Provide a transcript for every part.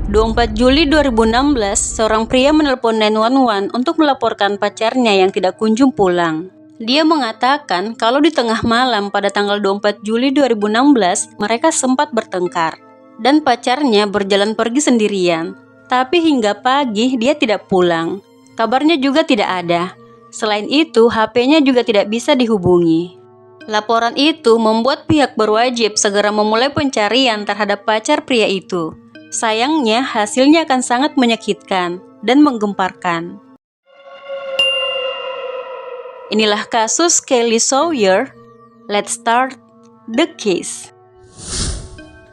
24 Juli 2016, seorang pria menelpon 911 untuk melaporkan pacarnya yang tidak kunjung pulang. Dia mengatakan kalau di tengah malam pada tanggal 24 Juli 2016, mereka sempat bertengkar. Dan pacarnya berjalan pergi sendirian. Tapi hingga pagi dia tidak pulang. Kabarnya juga tidak ada. Selain itu, HP-nya juga tidak bisa dihubungi. Laporan itu membuat pihak berwajib segera memulai pencarian terhadap pacar pria itu. Sayangnya, hasilnya akan sangat menyakitkan dan menggemparkan. Inilah kasus Kelly Sawyer. Let's start the case.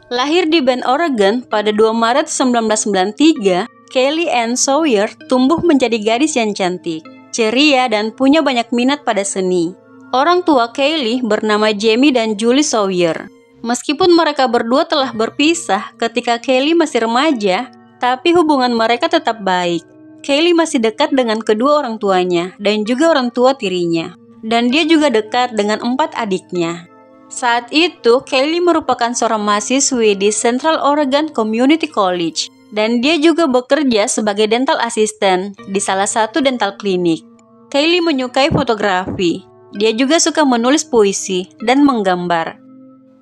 Lahir di Bend, Oregon pada 2 Maret 1993, Kelly Ann Sawyer tumbuh menjadi gadis yang cantik, ceria, dan punya banyak minat pada seni. Orang tua Kelly bernama Jamie dan Julie Sawyer. Meskipun mereka berdua telah berpisah ketika Kelly masih remaja, tapi hubungan mereka tetap baik. Kelly masih dekat dengan kedua orang tuanya dan juga orang tua tirinya. Dan dia juga dekat dengan 4 adiknya. Saat itu, Kelly merupakan seorang mahasiswi di Central Oregon Community College. Dan dia juga bekerja sebagai dental assistant di salah satu dental klinik. Kelly menyukai fotografi. Dia juga suka menulis puisi dan menggambar.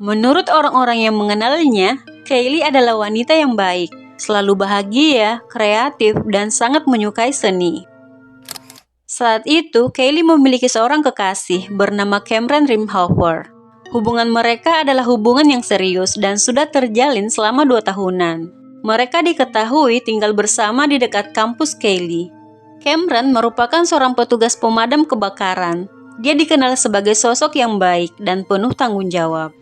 Menurut orang-orang yang mengenalnya, Kelly adalah wanita yang baik, selalu bahagia, kreatif, dan sangat menyukai seni. Saat itu, Kelly memiliki seorang kekasih bernama Cameron Rimhofer. Hubungan mereka adalah hubungan yang serius dan sudah terjalin selama 2 tahunan. Mereka diketahui tinggal bersama di dekat kampus Kelly. Cameron merupakan seorang petugas pemadam kebakaran. Dia dikenal sebagai sosok yang baik dan penuh tanggung jawab.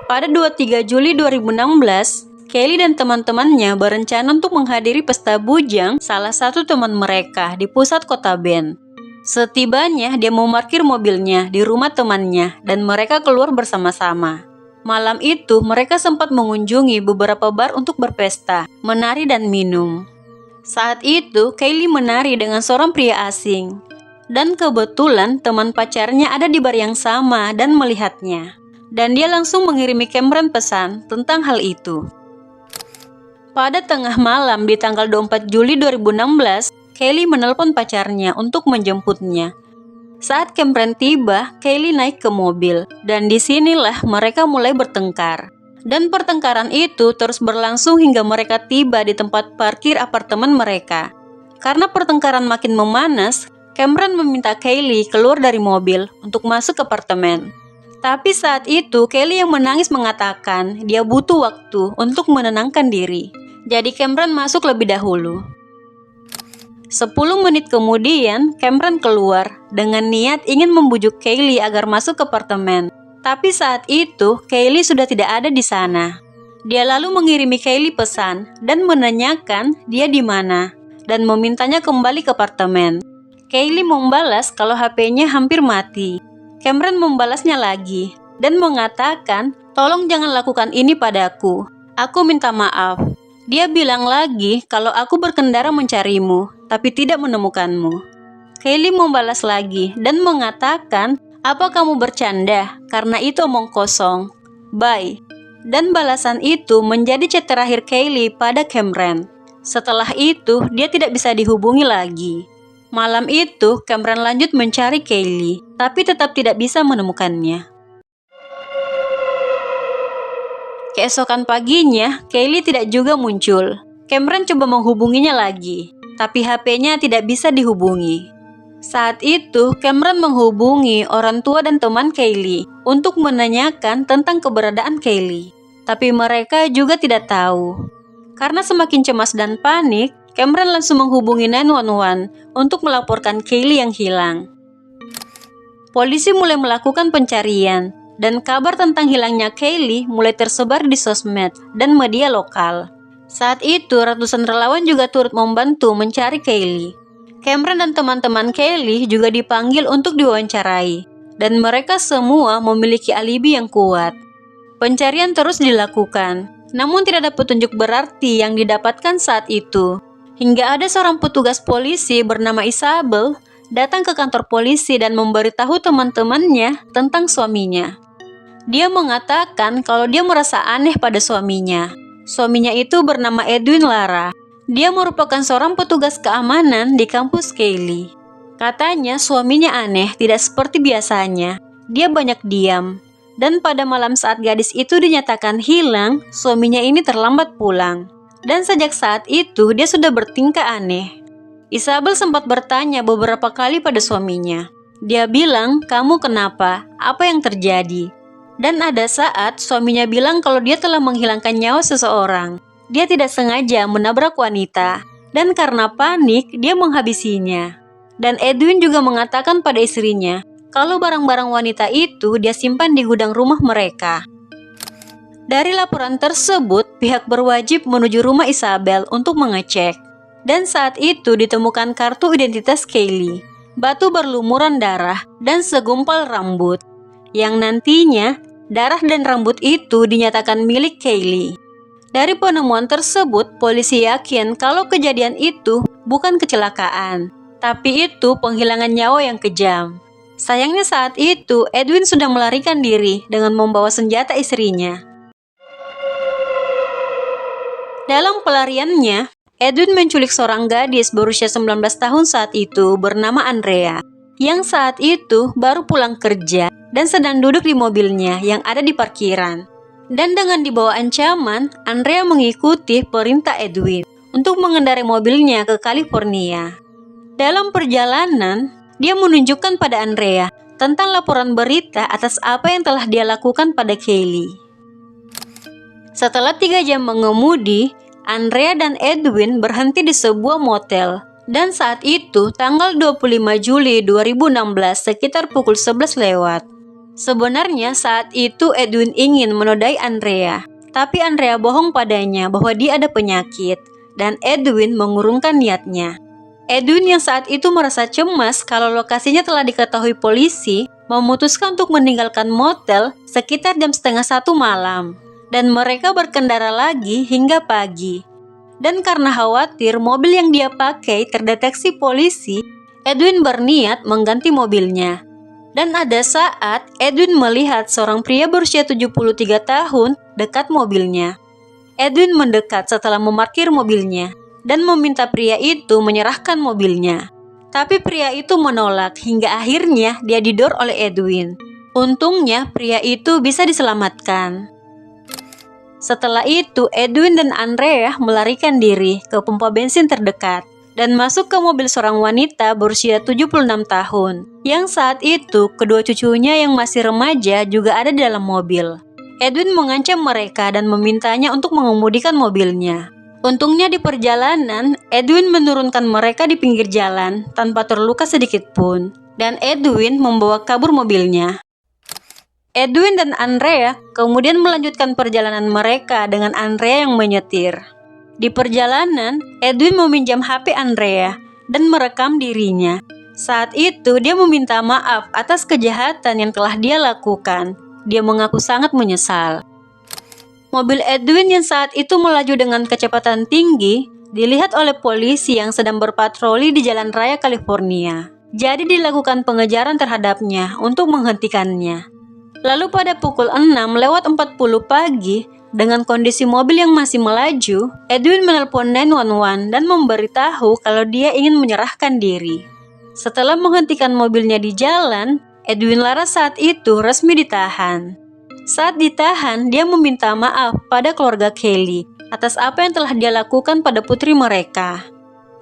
Pada 23 Juli 2016, Kelly dan teman-temannya berencana untuk menghadiri pesta bujang salah satu teman mereka di pusat kota Bend. Setibanya, dia memarkir mobilnya di rumah temannya dan mereka keluar bersama-sama. Malam itu, mereka sempat mengunjungi beberapa bar untuk berpesta, menari dan minum. Saat itu, Kelly menari dengan seorang pria asing. Dan kebetulan teman pacarnya ada di bar yang sama dan melihatnya. Dan dia langsung mengirimi Cameron pesan tentang hal itu. Pada tengah malam di tanggal 24 Juli 2016, Kelly menelpon pacarnya untuk menjemputnya. Saat Cameron tiba, Kelly naik ke mobil, dan disinilah mereka mulai bertengkar. Dan pertengkaran itu terus berlangsung hingga mereka tiba di tempat parkir apartemen mereka. Karena pertengkaran makin memanas, Cameron meminta Kelly keluar dari mobil untuk masuk ke apartemen. Tapi saat itu, Kelly yang menangis mengatakan dia butuh waktu untuk menenangkan diri. Jadi Cameron masuk lebih dahulu. 10 menit kemudian, Cameron keluar dengan niat ingin membujuk Kelly agar masuk ke apartemen. Tapi saat itu, Kelly sudah tidak ada di sana. Dia lalu mengirimi Kelly pesan dan menanyakan dia di mana dan memintanya kembali ke apartemen. Kelly membalas kalau HP-nya hampir mati. Cameron membalasnya lagi dan mengatakan, "Tolong jangan lakukan ini padaku. Aku minta maaf." Dia bilang lagi kalau aku berkendara mencarimu, tapi tidak menemukanmu. Kelly membalas lagi dan mengatakan, "Apa kamu bercanda? Karena itu omong kosong. Bye." Dan balasan itu menjadi chat terakhir Kelly pada Cameron. Setelah itu, dia tidak bisa dihubungi lagi. Malam itu, Cameron lanjut mencari Kelly, tapi tetap tidak bisa menemukannya. Keesokan paginya, Kelly tidak juga muncul. Cameron coba menghubunginya lagi, tapi HP-nya tidak bisa dihubungi. Saat itu, Cameron menghubungi orang tua dan teman Kelly untuk menanyakan tentang keberadaan Kelly. Tapi mereka juga tidak tahu. Karena semakin cemas dan panik, Cameron langsung menghubungi 911 untuk melaporkan Kelly yang hilang. Polisi mulai melakukan pencarian, dan kabar tentang hilangnya Kelly mulai tersebar di sosmed dan media lokal. Saat itu, ratusan relawan juga turut membantu mencari Kelly. Cameron dan teman-teman Kelly juga dipanggil untuk diwawancarai, dan mereka semua memiliki alibi yang kuat. Pencarian terus dilakukan, namun tidak ada petunjuk berarti yang didapatkan saat itu. Hingga ada seorang petugas polisi bernama Isabel datang ke kantor polisi dan memberitahu teman-temannya tentang suaminya. Dia mengatakan kalau dia merasa aneh pada suaminya. Suaminya itu bernama Edwin Lara. Dia merupakan seorang petugas keamanan di kampus Kaylee. Katanya suaminya aneh, tidak seperti biasanya. Dia banyak diam. Dan pada malam saat gadis itu dinyatakan hilang, suaminya ini terlambat pulang. Dan sejak saat itu dia sudah bertingkah aneh. Isabel sempat bertanya beberapa kali pada suaminya. Dia bilang, "Kamu kenapa? Apa yang terjadi?" Dan ada saat suaminya bilang kalau dia telah menghilangkan nyawa seseorang. Dia tidak sengaja menabrak wanita, dan karena panik dia menghabisinya. Dan Edwin juga mengatakan pada istrinya kalau barang-barang wanita itu dia simpan di gudang rumah mereka. Dari laporan tersebut, pihak berwajib menuju rumah Isabel untuk mengecek. Dan saat itu ditemukan kartu identitas Kaylee, batu berlumuran darah, dan segumpal rambut. Yang nantinya, darah dan rambut itu dinyatakan milik Kaylee. Dari penemuan tersebut, polisi yakin kalau kejadian itu bukan kecelakaan, tapi itu penghilangan nyawa yang kejam. Sayangnya saat itu, Edwin sudah melarikan diri dengan membawa senjata istrinya. Dalam pelariannya, Edwin menculik seorang gadis berusia 19 tahun saat itu bernama Andrea, yang saat itu baru pulang kerja dan sedang duduk di mobilnya yang ada di parkiran. Dan dengan dibawa ancaman, Andrea mengikuti perintah Edwin untuk mengendarai mobilnya ke California. Dalam perjalanan, dia menunjukkan pada Andrea tentang laporan berita atas apa yang telah dia lakukan pada Kaylee. Setelah 3 jam mengemudi, Andrea dan Edwin berhenti di sebuah motel. Dan saat itu, tanggal 25 Juli 2016 sekitar pukul 11 lewat. Sebenarnya saat itu Edwin ingin menodai Andrea, tapi Andrea bohong padanya bahwa dia ada penyakit, dan Edwin mengurungkan niatnya. Edwin yang saat itu merasa cemas kalau lokasinya telah diketahui polisi, memutuskan untuk meninggalkan motel sekitar jam 12:30 malam, dan mereka berkendara lagi hingga pagi. Dan karena khawatir mobil yang dia pakai terdeteksi polisi, Edwin berniat mengganti mobilnya. Dan ada saat Edwin melihat seorang pria berusia 73 tahun dekat mobilnya. Edwin mendekat setelah memarkir mobilnya dan meminta pria itu menyerahkan mobilnya. Tapi pria itu menolak hingga akhirnya dia didor oleh Edwin. Untungnya pria itu bisa diselamatkan. Setelah itu Edwin dan Andrea melarikan diri ke pompa bensin terdekat dan masuk ke mobil seorang wanita berusia 76 tahun, yang saat itu kedua cucunya yang masih remaja juga ada di dalam mobil. Edwin mengancam mereka dan memintanya untuk mengemudikan mobilnya. Untungnya di perjalanan, Edwin menurunkan mereka di pinggir jalan tanpa terluka sedikit pun, dan Edwin membawa kabur mobilnya. Edwin dan Andrea kemudian melanjutkan perjalanan mereka dengan Andrea yang menyetir. Di perjalanan, Edwin meminjam HP Andrea dan merekam dirinya. Saat itu, dia meminta maaf atas kejahatan yang telah dia lakukan. Dia mengaku sangat menyesal. Mobil Edwin yang saat itu melaju dengan kecepatan tinggi dilihat oleh polisi yang sedang berpatroli di Jalan Raya California. Jadi dilakukan pengejaran terhadapnya untuk menghentikannya. Lalu pada pukul 6:40 pagi, dengan kondisi mobil yang masih melaju, Edwin menelpon 911 dan memberitahu kalau dia ingin menyerahkan diri. Setelah menghentikan mobilnya di jalan, Edwin Lara saat itu resmi ditahan. Saat ditahan, dia meminta maaf pada keluarga Kaylee atas apa yang telah dia lakukan pada putri mereka.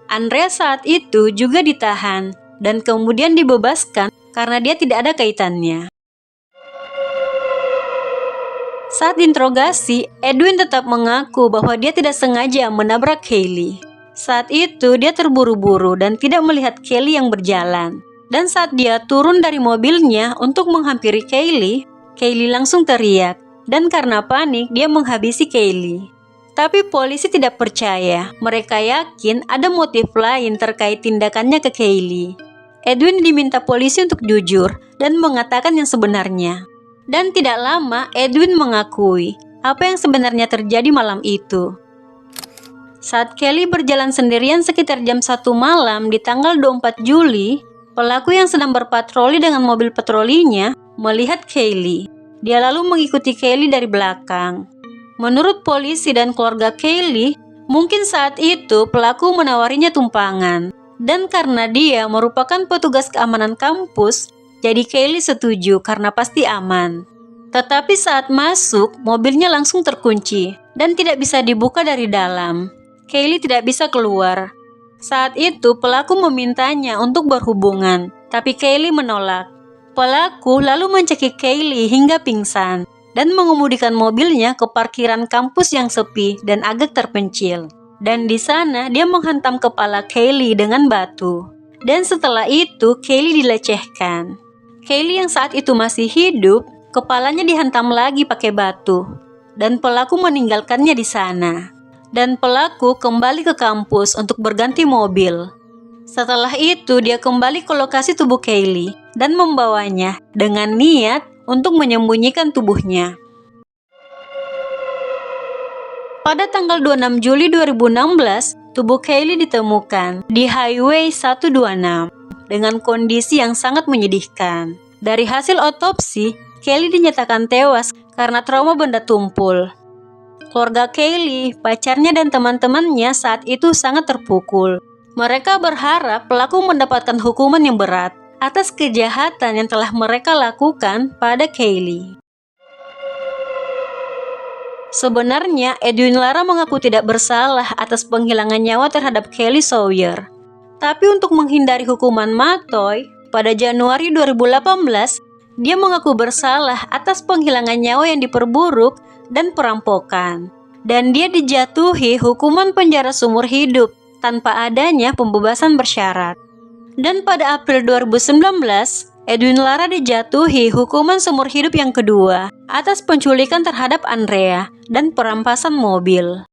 Andrea saat itu juga ditahan dan kemudian dibebaskan karena dia tidak ada kaitannya. Saat diinterogasi, Edwin tetap mengaku bahwa dia tidak sengaja menabrak Kaylee. Saat itu dia terburu-buru dan tidak melihat Kaylee yang berjalan. Dan saat dia turun dari mobilnya untuk menghampiri Kaylee, Kaylee langsung teriak. Dan karena panik, dia menghabisi Kaylee. Tapi polisi tidak percaya. Mereka yakin ada motif lain terkait tindakannya ke Kaylee. Edwin diminta polisi untuk jujur dan mengatakan yang sebenarnya. Dan tidak lama, Edwin mengakui apa yang sebenarnya terjadi malam itu. Saat Kaylee berjalan sendirian sekitar jam 1 malam di tanggal 24 Juli, pelaku yang sedang berpatroli dengan mobil patrolinya melihat Kaylee. Dia lalu mengikuti Kelly dari belakang. Menurut polisi dan keluarga Kelly, mungkin saat itu pelaku menawarinya tumpangan. Dan karena dia merupakan petugas keamanan kampus, jadi Kelly setuju karena pasti aman. Tetapi saat masuk, mobilnya langsung terkunci dan tidak bisa dibuka dari dalam. Kelly tidak bisa keluar. Saat itu pelaku memintanya untuk berhubungan, tapi Kelly menolak. Pelaku lalu mencekik Kelly hingga pingsan dan mengemudikan mobilnya ke parkiran kampus yang sepi dan agak terpencil. Dan di sana dia menghantam kepala Kelly dengan batu. Dan setelah itu Kelly dilecehkan. Kelly yang saat itu masih hidup, kepalanya dihantam lagi pakai batu. Dan pelaku meninggalkannya di sana. Dan pelaku kembali ke kampus untuk berganti mobil. Setelah itu dia kembali ke lokasi tubuh Kelly dan membawanya dengan niat untuk menyembunyikan tubuhnya. Pada tanggal 26 Juli 2016, tubuh Kelly ditemukan di Highway 126 dengan kondisi yang sangat menyedihkan. Dari hasil otopsi, Kelly dinyatakan tewas karena trauma benda tumpul. Keluarga Kelly, pacarnya dan teman-temannya saat itu sangat terpukul. Mereka berharap pelaku mendapatkan hukuman yang berat atas kejahatan yang telah mereka lakukan pada Kelly. Sebenarnya, Edwin Lara mengaku tidak bersalah atas penghilangan nyawa terhadap Kelly Sawyer. Tapi untuk menghindari hukuman matoy, pada Januari 2018, dia mengaku bersalah atas penghilangan nyawa yang diperburuk dan perampokan. Dan dia dijatuhi hukuman penjara seumur hidup tanpa adanya pembebasan bersyarat. Dan pada April 2019, Edwin Lara dijatuhi hukuman seumur hidup yang kedua atas penculikan terhadap Andrea dan perampasan mobil.